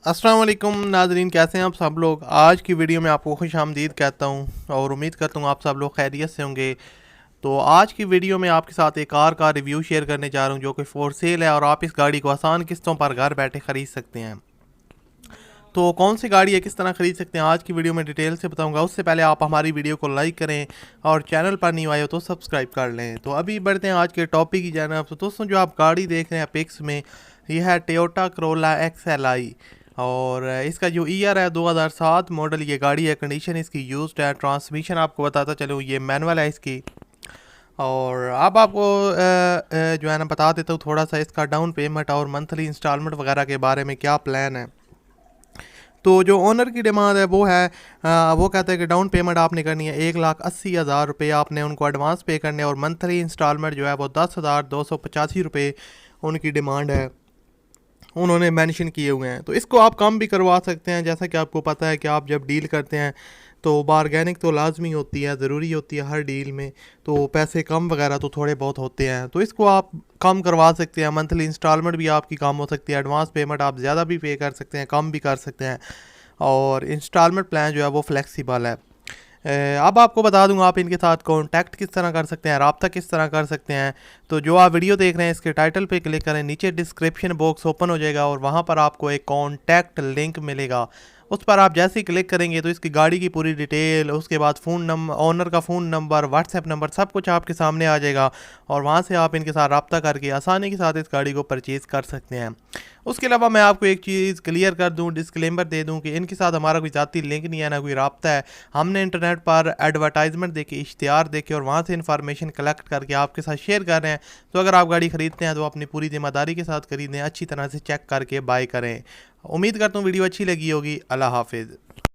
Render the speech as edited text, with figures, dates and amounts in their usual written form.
अस्सलाम वालेकुम नाजरीन, कैसे हैं आप सब लोग। आज की वीडियो में आपको खुश आमदीद कहता हूं और उम्मीद करता हूं आप सब लोग खैरियत से होंगे। तो आज की वीडियो में आपके साथ एक कार का रिव्यू शेयर करने जा रहा हूं जो कि फॉर सेल है और आप इस गाड़ी को आसान किस्तों पर घर बैठे ख़रीद सकते हैं। तो कौन सी गाड़ी है, किस तरह ख़रीद सकते हैं, आज की वीडियो में डिटेल से बताऊंगा। उससे पहले आप हमारी वीडियो को लाइक करें और चैनल पर नहीं आए हो तो सब्सक्राइब कर लें। तो अभी बढ़ते हैं आज के टॉपिक की जानिब। तो दोस्तों, जो आप गाड़ी देख रहे हैं पिक्स में, यह है टोयोटा करोला XLI और इसका जो ईयर है 2007 मॉडल ये गाड़ी है। कंडीशन इसकी यूज्ड है। ट्रांसमिशन आपको बताता चलो ये मैनुअल है इसकी। और अब आपको जो है ना बता देता हूँ थोड़ा सा इसका डाउन पेमेंट और मंथली इंस्टॉलमेंट वगैरह के बारे में क्या प्लान है। तो जो ओनर की डिमांड है वो है वो कहते हैं कि डाउन पेमेंट आपने करनी है 1,80,000 रुपये आपने उनको एडवांस पे करने और मंथली इंस्टॉलमेंट जो है वो 10,285 रुपये उनकी डिमांड है, उन्होंने मेंशन किए हुए हैं। तो इसको आप कम भी करवा सकते हैं। जैसा कि आपको पता है कि आप जब डील करते हैं तो बारगेनिंग तो लाजमी होती है, ज़रूरी होती है हर डील में। तो पैसे कम वगैरह तो थोड़े बहुत होते हैं, तो इसको आप कम करवा सकते हैं। मंथली इंस्टॉलमेंट भी आपकी कम हो सकती है, एडवांस पेमेंट आप ज़्यादा भी पे कर सकते हैं, कम भी कर सकते हैं। और इंस्टॉलमेंट प्लान जो है वो फ्लेक्सिबल है। अब आपको बता दूंगा आप इनके साथ कांटेक्ट किस तरह कर सकते हैं, रब्ता किस तरह कर सकते हैं। तो जो आप वीडियो देख रहे हैं इसके टाइटल पे क्लिक करें, नीचे डिस्क्रिप्शन बॉक्स ओपन हो जाएगा और वहाँ पर आपको एक कांटेक्ट लिंक मिलेगा। उस पर आप जैसे ही क्लिक करेंगे तो इसकी गाड़ी की पूरी डिटेल, उसके बाद फ़ोन नंबर, ओनर का फ़ोन नंबर, व्हाट्सएप नंबर, सब कुछ आपके सामने आ जाएगा और वहाँ से आप इनके साथ रब्ता करके आसानी के साथ इस गाड़ी को परचेज़ कर सकते हैं। उसके अलावा मैं आपको एक चीज़ क्लियर कर दूं, डिस्क्लेमर दे दूं कि इनके साथ हमारा कोई ज़ाती लिंक नहीं है, ना कोई रब्ता है। हमने इंटरनेट पर एडवर्टाइजमेंट देखे, इश्तिहार देखे और वहाँ से इन्फॉर्मेशन कलेक्ट करके आपके साथ शेयर कर रहे हैं। तो अगर आप गाड़ी ख़रीदते हैं तो अपनी पूरी ज़िम्मेदारी के साथ खरीदें, अच्छी तरह से चेक करके बाय करें। उम्मीद करता हूँ वीडियो अच्छी लगी होगी। अल्लाह हाफिज़।